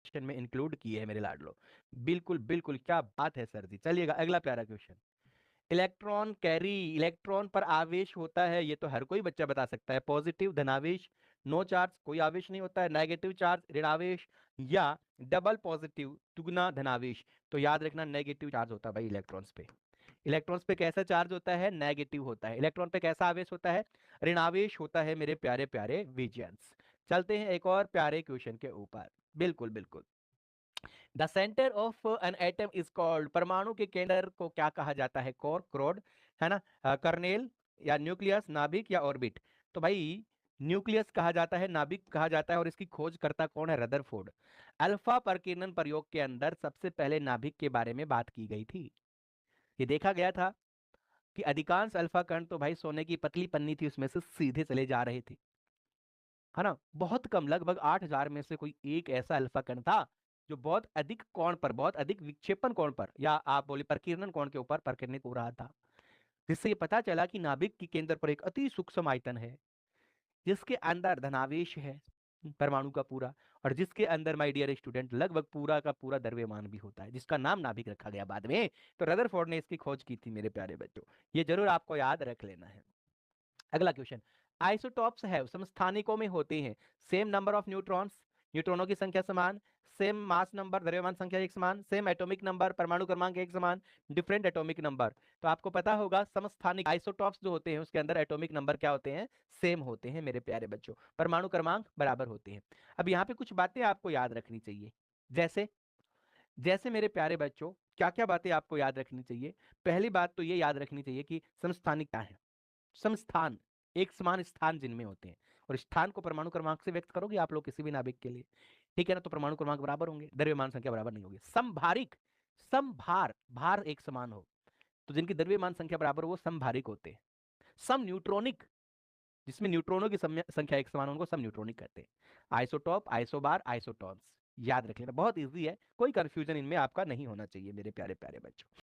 Question में include किए हैं मेरे लाडलो। बिल्कुल बिल्कुल, क्या बात है सर जी। चलिएगा अगला प्यारा क्वेश्चन। इलेक्ट्रॉन कैरी, इलेक्ट्रॉन पर आवेश होता है, ये तो हर कोई बच्चा बता सकता है। पॉजिटिव धनावेश, नो चार्ज कोई आवेश नहीं होता है, नेगेटिव चार्ज ऋणावेश, या डबल पॉजिटिव दुगना धनावेश। तो याद रखना नेगेटिव चार्ज होता है भाई इलेक्ट्रॉन्स पे। इलेक्ट्रॉन्स पे कैसा चार्ज होता है? नेगेटिव होता है। इलेक्ट्रॉन पे कैसा आवेश होता है? ऋणावेश होता है मेरे प्यारे प्यारे विजियंस। चलते हैं एक और प्यारे क्वेश्चन के ऊपर। बिल्कुल बिल्कुल। The centre of an atom is called, परमाणु के केंद्र को क्या कहा जाता है? कोर, क्रोड, है ना, कर्नेल, या न्यूक्लियस, नाभिक, या ऑर्बिट। तो भाई न्यूक्लियस कहा जाता है, नाभिक कहा जाता है, और इसकी खोज करता कौन है? रदरफोर्ड। अल्फा प्रकीर्णन प्रयोग के अंदर सबसे पहले नाभिक के बारे में बात की गई थी। ये देखा गया था कि अधिकांश अल्फा कण तो भाई सोने की पतली पन्नी थी, उसमें से सीधे चले जा रहे थे, है ना। बहुत कम, लगभग 8,000 में से कोई एक ऐसा अल्फा कण था जो बहुत अधिक कोण पर, बहुत अधिक विक्षेपण कोण पर, या आप बोले प्रकीर्णन कोण के ऊपर प्रकीर्णित हो रहा था। जिससे ये पता चला कि नाभिक के केंद्र पर एक अति सूक्ष्म आयतन है, जिसके अंदर धनावेश है परमाणु का पूरा, और जिसके अंदर माय डियर स्टूडेंट लगभग पूरा का पूरा द्रव्यमान भी होता है, जिसका नाम नाभिक रखा गया बाद में। तो रदरफोर्ड ने इसकी खोज की थी मेरे प्यारे बच्चों, ये जरूर आपको याद रख लेना है। अगला क्वेश्चन। आइसोटॉप्स है समस्थानिकों में होते हैं। सेम नंबर ऑफ न्यूट्रॉन्स, न्यूट्रॉनों की संख्या समान, सेम मास नंबर, द्रव्यमान संख्या एक समान, सेम एटॉमिक नंबर, परमाणु क्रमांक एक समान, डिफरेंट एटॉमिक नंबर। तो आपको पता होगा समस्थानिक आइसोटॉप्स जो होते हैं उसके अंदर एटॉमिक नंबर क्या होते हैं? सेम होते हैं मेरे प्यारे बच्चों, परमाणु क्रमांक बराबर होते हैं। अब यहाँ पे कुछ बातें आपको याद रखनी चाहिए। जैसे जैसे मेरे प्यारे बच्चों, क्या क्या बातें आपको याद रखनी चाहिए? पहली बात तो ये याद रखनी चाहिए कि समस्थानिक क्या है। समस्थान, एक समान स्थान जिनमें होते हैं, और स्थान को परमाणु क्रमांक से व्यक्त करोगे आप लोग किसी भी नाभिक के लिए, ठीक है ना, तो परमाणु क्रमांक बराबर होंगे, द्रव्यमान संख्या बराबर नहीं होगी। समभारिक, समभार, भार एक समान हो, तो जिनकी द्रव्यमान संख्या बराबर हो वो समभारिक होते हैं। सम न्यूट्रॉनिक, जिसमें न्यूट्रॉनों की संख्या एक समान हो, उनको सम न्यूट्रॉनिक कहते हैं। आइसोटॉप, आइसोबार, आइसोटॉन्स, याद रख लेना, बहुत इजी है, कोई कंफ्यूजन इनमें आपका नहीं होना चाहिए मेरे प्यारे प्यारे बच्चों।